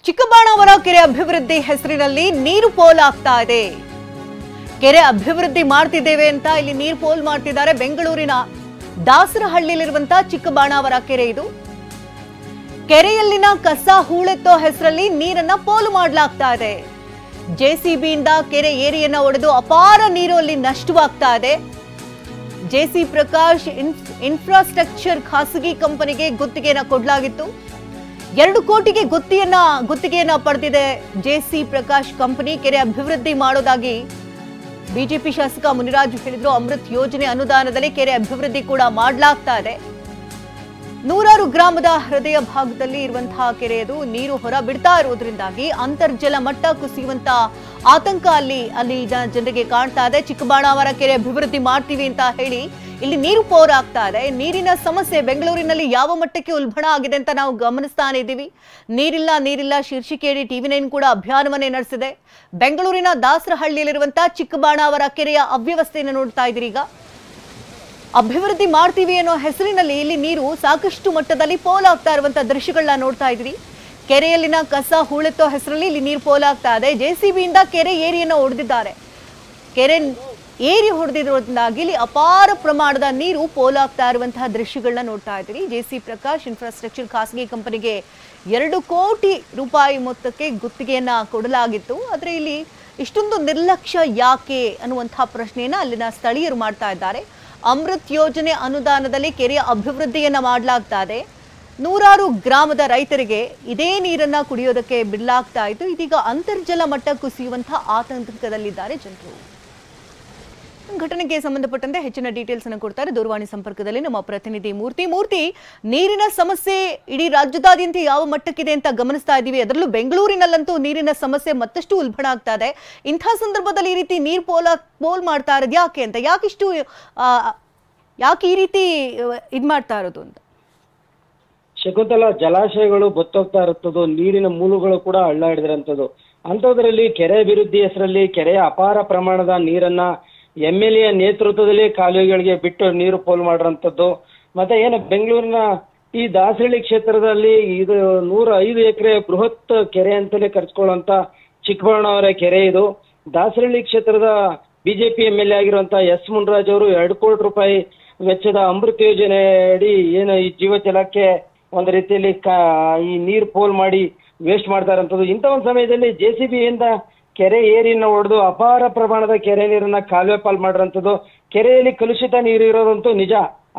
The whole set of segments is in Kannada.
ಚಿಕ್ಕಬಾಣಾವರ ಕೆರೆ ಅಭಿವೃದ್ಧಿ ಹೆಸರಿನಲ್ಲಿ ನೀರು ಪೋಲಾಗ್ತಾ ಇದೆ. ಕೆರೆ ಅಭಿವೃದ್ಧಿ ಮಾಡ್ತಿದ್ದೇವೆ ಅಂತ ಇಲ್ಲಿ ನೀರು ಪೋಲ್ ಮಾಡ್ತಿದ್ದಾರೆ. ಬೆಂಗಳೂರಿನ ದಾಸರಹಳ್ಳಿಯಲ್ಲಿರುವಂತಹ ಚಿಕ್ಕಬಾಣಾವರ ಕೆರೆ ಇದು. ಕೆರೆಯಲ್ಲಿನ ಕಸ ಹೂಳೆತ್ತೋ ಹೆಸರಲ್ಲಿ ನೀರನ್ನ ಪೋಲು ಮಾಡಲಾಗ್ತಾ ಇದೆ. ಜೆಸಿಬಿಯಿಂದ ಕೆರೆ ಏರಿಯನ್ನ ಒಡೆದು ಅಪಾರ ನೀರು ಅಲ್ಲಿ ನಷ್ಟವಾಗ್ತಾ ಇದೆ. ಜೆಸಿ ಪ್ರಕಾಶ್ ಇನ್ಫ್ರಾಸ್ಟ್ರಕ್ಚರ್ ಖಾಸಗಿ ಕಂಪನಿಗೆ ಗುತ್ತಿಗೆಯನ್ನ ಕೊಡಲಾಗಿತ್ತು. 2 ಕೋಟಿಗೆ ಗುತ್ತಿಗೆಯನ್ನ ಪಡೆದಿದೆ ಜೆಸಿ ಪ್ರಕಾಶ್ ಕಂಪನಿ. ಕೆರೆ ಅಭಿವೃದ್ಧಿ ಮಾಡೋದಾಗಿ ಬಿಜೆಪಿ ಶಾಸಕ ಮುನಿರಾಜು ಹೇಳಿದ್ರು. ಅಮೃತ್ ಯೋಜನೆ ಅನುದಾನದಲ್ಲಿ ಕೆರೆ ಅಭಿವೃದ್ಧಿ ಕೂಡ ಮಾಡಲಾಗ್ತಾ ಇದೆ. ನೂರಾರು ಗ್ರಾಮದ ಹೃದಯ ಭಾಗದಲ್ಲಿ ಇರುವಂತಹ ಕೆರೆಯದು. ನೀರು ಹೊರ ಬಿಡ್ತಾ ಇರೋದ್ರಿಂದಾಗಿ ಅಂತರ್ಜಲ ಮಟ್ಟ ಕುಸಿಯುವಂತ ಆತಂಕ ಅಲ್ಲಿ ಜನರಿಗೆ ಕಾಣ್ತಾ ಇದೆ. ಚಿಕ್ಕಬಾಣಾವರ ಕೆರೆ ಅಭಿವೃದ್ಧಿ ಮಾಡ್ತೀವಿ ಅಂತ ಹೇಳಿ ಇಲ್ಲಿ ನೀರು ಪೋರಾಗ್ತಾ ಇದೆ. ನೀರಿನ ಸಮಸ್ಯೆ ಬೆಂಗಳೂರಿನಲ್ಲಿ ಯಾವ ಮಟ್ಟಕ್ಕೆ ಉಲ್ಬಣ ಆಗಿದೆ ಅಂತ ನಾವು ಗಮನಿಸ್ತಾನೆ ಇದ್ದೀವಿ. ನೀರಿಲ್ಲ ಶೀರ್ಷಿಕೆಯಡಿ TV9 ಕೂಡ ಅಭಿಯಾನವನ್ನೇ ನಡೆಸಿದೆ. ಬೆಂಗಳೂರಿನ ದಾಸರಹಳ್ಳಿಯಲ್ಲಿರುವಂತಹ ಚಿಕ್ಕಬಾಣಾವರ ಕೆರೆಯ ಅವ್ಯವಸ್ಥೆಯನ್ನು ನೋಡ್ತಾ ಇದ್ದೀರಿ. ಈಗ ಅಭಿವೃದ್ಧಿ ಮಾಡ್ತೀವಿ ಅನ್ನೋ ಹೆಸರಿನಲ್ಲಿ ಇಲ್ಲಿ ನೀರು ಸಾಕಷ್ಟು ಮಟ್ಟದಲ್ಲಿ ಪೋಲಾಗ್ತಾ ಇರುವಂತಹ ದೃಶ್ಯಗಳನ್ನ ನೋಡ್ತಾ ಇದ್ರಿ. ಕೆರೆಯಲ್ಲಿನ ಕಸ ಹೂಳೆತ್ತೋ ಹೆಸರಲ್ಲಿ ಇಲ್ಲಿ ನೀರು ಪೋಲಾಗ್ತಾ ಇದೆ. ಜೆಸಿಬಿಯಿಂದ ಕೆರೆ ಏರಿಯನ್ನು ಹೊಡೆದಿದ್ದಾರೆ. ಕೆರೆ ಏರಿ ಹೊಡೆದಿರೋದ್ರಿಂದಾಗಿ ಇಲ್ಲಿ ಅಪಾರ ಪ್ರಮಾಣದ ನೀರು ಪೋಲಾಗ್ತಾ ಇರುವಂತಹ ದೃಶ್ಯಗಳನ್ನ ನೋಡ್ತಾ ಇದ್ದೀರಿ. ಜೆಸಿ ಪ್ರಕಾಶ್ ಇನ್ಫ್ರಾಸ್ಟ್ರಕ್ಚರ್ ಖಾಸಗಿ ಕಂಪನಿಗೆ 2 ಕೋಟಿ ರೂಪಾಯಿ ಮೊತ್ತಕ್ಕೆ ಗುತ್ತಿಗೆಯನ್ನ ಕೊಡಲಾಗಿತ್ತು. ಆದರೆ ಇಲ್ಲಿ ಇಷ್ಟೊಂದು ನಿರ್ಲಕ್ಷ್ಯ ಯಾಕೆ ಅನ್ನುವಂತಹ ಪ್ರಶ್ನೆಯನ್ನ ಅಲ್ಲಿನ ಸ್ಥಳೀಯರು ಮಾಡ್ತಾ ಇದ್ದಾರೆ. ಅಮೃತ್ ಯೋಜನೆ ಅನುದಾನದಲ್ಲಿ ಕೆರೆಯ ಅಭಿವೃದ್ಧಿಯನ್ನ ಮಾಡಲಾಗ್ತಾ ಇದೆ. ನೂರಾರು ಗ್ರಾಮದ ರೈತರಿಗೆ ಇದೇ ನೀರನ್ನ ಕುಡಿಯೋದಕ್ಕೆ ಬಿಡಲಾಗ್ತಾ ಇತ್ತು. ಇದೀಗ ಅಂತರ್ಜಲ ಮಟ್ಟ ಕುಸಿಯುವಂತಹ ಆತಂಕದಲ್ಲಿದ್ದಾರೆ ಜನರು. ಘಟನೆಗೆ ಸಂಬಂಧಪಟ್ಟಂತೆ ಹೆಚ್ಚಿನ ಡೀಟೇಲ್ಸ್ ಅನ್ನು ಕೊಡ್ತಾರೆ ದೂರವಾಣಿ ಸಂಪರ್ಕದಲ್ಲಿ ನಮ್ಮ ಪ್ರತಿನಿಧಿ ಮೂರ್ತಿ. ನೀರಿನ ಸಮಸ್ಯೆ ಇಡೀ ರಾಜ್ಯದಾದ್ಯಂತ ಯಾವ ಮಟ್ಟಕ್ಕಿದೆ ಅಂತ ಗಮನಿಸ್ತಾ ಇದ್ದೀವಿ. ಅದರಲ್ಲೂ ಬೆಂಗಳೂರಿನಲ್ಲಂತೂ ನೀರಿನ ಸಮಸ್ಯೆ ಮತ್ತಷ್ಟು ಉಲ್ಬಣ ಆಗ್ತಾ ಇದೆ. ಇಂಥ ಸಂದರ್ಭದಲ್ಲಿ ಈ ರೀತಿ ನೀರು ಪೋಲ್ ಮಾಡ್ತಾ ಇರೋದು ಯಾಕೆ ಅಂತ, ಯಾಕೆ ಈ ರೀತಿ ಇದ್ ಮಾಡ್ತಾ ಇರೋದು ಅಂತ? ಶಕುಂತಲಾ, ಜಲಾಶಯಗಳು ಬತ್ತೋಗ್ತಾ ಇರುತ್ತದು, ನೀರಿನ ಮೂಲಗಳು ಕೂಡ ಹಳ್ಳ ಹಿಡಿದಿರಂಥದ್ದು. ಅಂಥದ್ರಲ್ಲಿ ಕೆರೆ ಅಭಿವೃದ್ಧಿ ಹೆಸರಲ್ಲಿ ಕೆರೆಯ ಅಪಾರ ಪ್ರಮಾಣದ ನೀರನ್ನ MLA ನೇತೃತ್ವದಲ್ಲಿ ಕಾಲುವೆಗಳಿಗೆ ಬಿಟ್ಟು ನೀರು ಪೋಲು ಮಾಡಿರೋಂಥದ್ದು. ಮತ್ತೆ ಏನು ಬೆಂಗಳೂರಿನ ಈ ದಾಸರಳ್ಳಿ ಕ್ಷೇತ್ರದಲ್ಲಿ ಇದು 105 ಎಕರೆ ಬೃಹತ್ ಕೆರೆ ಅಂತಲೇ ಕರ್ಸ್ಕೊಳ್ಳುವಂತ ಚಿಕ್ಕಬಾಣಾವರ ಕೆರೆ ಇದು. ದಾಸರಳ್ಳಿ ಕ್ಷೇತ್ರದ ಬಿಜೆಪಿ MLA ಆಗಿರುವಂತಹ S ಮುನ್ರಾಜ್ ಅವರು 2 ಕೋಟಿ ರೂಪಾಯಿ ವೆಚ್ಚದ ಅಮೃತ್ ಯೋಜನೆ ಅಡಿ ಏನು ಈ ಜೀವಜಲಕ್ಕೆ ಒಂದು ರೀತಿಯಲ್ಲಿ ಈ ನೀರು ಪೋಲ್ ಮಾಡಿ ವೇಸ್ಟ್ ಮಾಡ್ತಾ ಇರೋಂಥದ್ದು. ಇಂಥ ಒಂದು ಸಮಯದಲ್ಲಿ JCBಯಿಂದ ಕೆರೆ ಏರಿನ ಹೊಡೆದು ಅಪಾರ ಪ್ರಮಾಣದ ಕೆರೆ ನೀರನ್ನ ಕಾಲುವೆ ಪಾಲ್ ಮಾಡಿರೋಂಥದ್ದು. ಕೆರೆಯಲ್ಲಿ ಕಲುಷಿತ ನೀರು ಇರೋದಂತೂ ನಿಜ.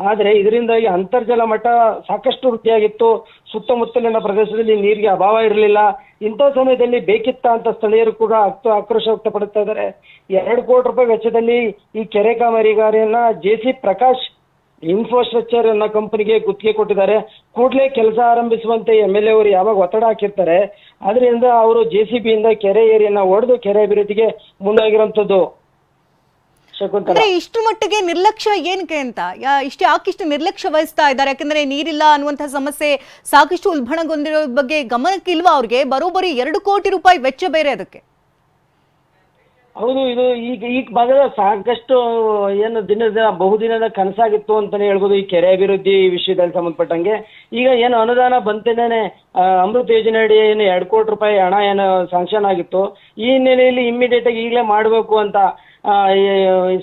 ಆದ್ರೆ ಇದರಿಂದಾಗಿ ಅಂತರ್ಜಲ ಮಟ್ಟ ಸಾಕಷ್ಟು ವೃದ್ಧಿಯಾಗಿತ್ತು. ಸುತ್ತಮುತ್ತಲಿನ ಪ್ರದೇಶದಲ್ಲಿ ನೀರಿಗೆ ಅಭಾವ ಇರಲಿಲ್ಲ. ಇಂಥ ಸಮಯದಲ್ಲಿ ಬೇಕಿತ್ತ ಅಂತ ಸ್ಥಳೀಯರು ಕೂಡ ಆಕ್ರೋಶ ವ್ಯಕ್ತಪಡುತ್ತಾ ಇದ್ದಾರೆ. 2 ಕೋಟಿ ರೂಪಾಯಿ ವೆಚ್ಚದಲ್ಲಿ ಈ ಕೆರೆ ಕಾಮಗಾರಿಯನ್ನ ಜೆಸಿ ಪ್ರಕಾಶ್ ಇನ್ಫ್ರಾಸ್ಟ್ರಕ್ಚರ್ ಅನ್ನೋ ಕಂಪನಿಗೆ ಗುತ್ತಿಗೆ ಕೊಟ್ಟಿದ್ದಾರೆ. ಕೂಡಲೇ ಕೆಲಸ ಆರಂಭಿಸುವಂತೆ MLA ಅವರು ಯಾವಾಗ ಒತ್ತಡ ಹಾಕಿರ್ತಾರೆ, ಅದರಿಂದ ಅವರು JCBಯಿಂದ ಕೆರೆ ಏರಿಯನ್ನ ಒಡೆದು ಕೆರೆ ಅಭಿವೃದ್ಧಿಗೆ ಮುಂದಾಗಿರುವಂತದ್ದು. ಇಷ್ಟು ಮಟ್ಟಿಗೆ ನಿರ್ಲಕ್ಷ್ಯ ಏನಕ್ಕೆ ಅಂತ, ಯಾಕಿಷ್ಟು ನಿರ್ಲಕ್ಷ್ಯ ವಹಿಸ್ತಾ ಇದ್ದಾರೆ? ಯಾಕಂದ್ರೆ ನೀರಿಲ್ಲ ಅನ್ನುವಂತಹ ಸಮಸ್ಯೆ ಸಾಕಷ್ಟು ಉಲ್ಬಣಗೊಂಡಿರೋ ಬಗ್ಗೆ ಗಮನಕ್ಕೆ ಇಲ್ವಾ ಅವ್ರಿಗೆ? ಬರೋಬ್ಬರಿ 2 ಕೋಟಿ ರೂಪಾಯಿ ವೆಚ್ಚ ಬೇರೆ ಅದಕ್ಕೆ. ಹೌದು, ಇದು ಈ ಭಾಗದ ಸಾಕಷ್ಟು ಏನು ಬಹುದಿನದ ಕನಸಾಗಿತ್ತು ಅಂತಾನೆ ಹೇಳ್ಬೋದು ಈ ಕೆರೆ ಅಭಿವೃದ್ಧಿ ವಿಷಯದಲ್ಲಿ ಸಂಬಂಧಪಟ್ಟಂಗೆ. ಈಗ ಏನು ಅನುದಾನ ಬಂತೇನೆ ಅಮೃತ್ ಯೋಜನೆ ಅಡಿ ಏನು 2 ಕೋಟಿ ರೂಪಾಯಿ ಹಣ ಏನು ಸ್ಯಾಂಕ್ಷನ್ ಆಗಿತ್ತು, ಈ ಹಿನ್ನೆಲೆಯಲ್ಲಿ ಇಮ್ಮಿಡಿಯೇಟ್ ಆಗಿ ಈಗಲೇ ಮಾಡಬೇಕು ಅಂತ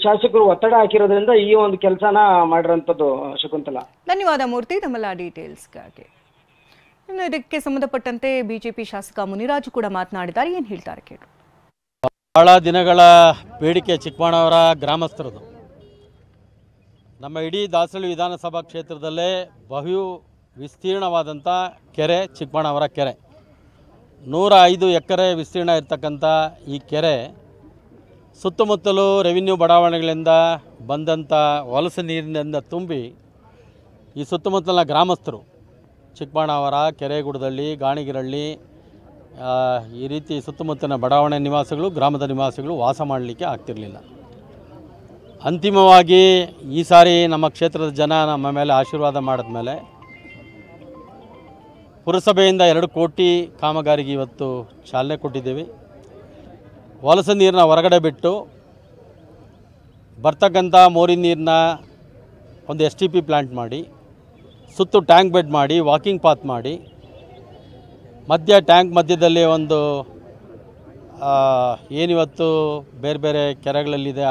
ಶಾಸಕರು ಒತ್ತಡ ಹಾಕಿರೋದ್ರಿಂದ ಈ ಒಂದು ಕೆಲಸನ ಮಾಡಿರೋಂಥದ್ದು. ಶಕುಂತಲಾ, ಧನ್ಯವಾದ ಮೂರ್ತಿ ತಮ್ಮೆಲ್ಲ ಡೀಟೇಲ್ಸ್ಗಾಗಿ. ಇನ್ನು ಇದಕ್ಕೆ ಸಂಬಂಧಪಟ್ಟಂತೆ ಬಿಜೆಪಿ ಶಾಸಕ ಮುನಿರಾಜು ಕೂಡ ಮಾತನಾಡಿದ್ದಾರೆ. ಏನು ಹೇಳ್ತಾರೆ ಕೇಳು. ಬಹಳ ದಿನಗಳ ಬೇಡಿಕೆ ಚಿಕ್ಕಬಾಣಾವರ ಗ್ರಾಮಸ್ಥರದು. ನಮ್ಮ ಇಡೀ ದಾಸರಳ್ಳಿ ವಿಧಾನಸಭಾ ಕ್ಷೇತ್ರದಲ್ಲೇ ಬಹು ವಿಸ್ತೀರ್ಣವಾದಂಥ ಕೆರೆ ಚಿಕ್ಕಬಾಣಾವರ ಕೆರೆ. 105 ಎಕರೆ ವಿಸ್ತೀರ್ಣ ಇರ್ತಕ್ಕಂಥ ಈ ಕೆರೆ ಸುತ್ತಮುತ್ತಲು ರೆವಿನ್ಯೂ ಬಡಾವಣೆಗಳಿಂದ ಬಂದಂಥ ವಲಸೆ ನೀರಿನಿಂದ ತುಂಬಿ ಈ ಸುತ್ತಮುತ್ತಲಿನ ಗ್ರಾಮಸ್ಥರು ಚಿಕ್ಕಬಾಣಾವರ, ಕೆರೆಗುಡದಳ್ಳಿ, ಗಾಣಿಗಿರಳ್ಳಿ ಈ ರೀತಿ ಸುತ್ತಮುತ್ತಲಿನ ಬಡಾವಣೆ ನಿವಾಸಿಗಳು, ಗ್ರಾಮದ ನಿವಾಸಿಗಳು ವಾಸ ಮಾಡಲಿಕ್ಕೆ ಆಗ್ತಿರಲಿಲ್ಲ. ಅಂತಿಮವಾಗಿ ಈ ಸಾರಿ ನಮ್ಮ ಕ್ಷೇತ್ರದ ಜನ ನಮ್ಮ ಮೇಲೆ ಆಶೀರ್ವಾದ ಮಾಡಿದ ಮೇಲೆ ಪುರಸಭೆಯಿಂದ 2 ಕೋಟಿ ಕಾಮಗಾರಿಗೆ ಇವತ್ತು ಚಾಲನೆ ಕೊಟ್ಟಿದ್ದೀವಿ. ವಲಸೆ ನೀರನ್ನ ಹೊರಗಡೆ ಬಿಟ್ಟು ಬರ್ತಕ್ಕಂಥ ಮೋರಿ ನೀರನ್ನ ಒಂದು STP ಪ್ಲ್ಯಾಂಟ್ ಮಾಡಿ, ಸುತ್ತು ಟ್ಯಾಂಕ್ ಬೆಡ್ ಮಾಡಿ, ವಾಕಿಂಗ್ ಪಾತ್ ಮಾಡಿ ಟ್ಯಾಂಕ್ ಮಧ್ಯದಲ್ಲಿ ಒಂದು ಏನಿವತ್ತು ಬೇರೆ ಬೇರೆ ಕೆರೆಗಳಲ್ಲಿದೆ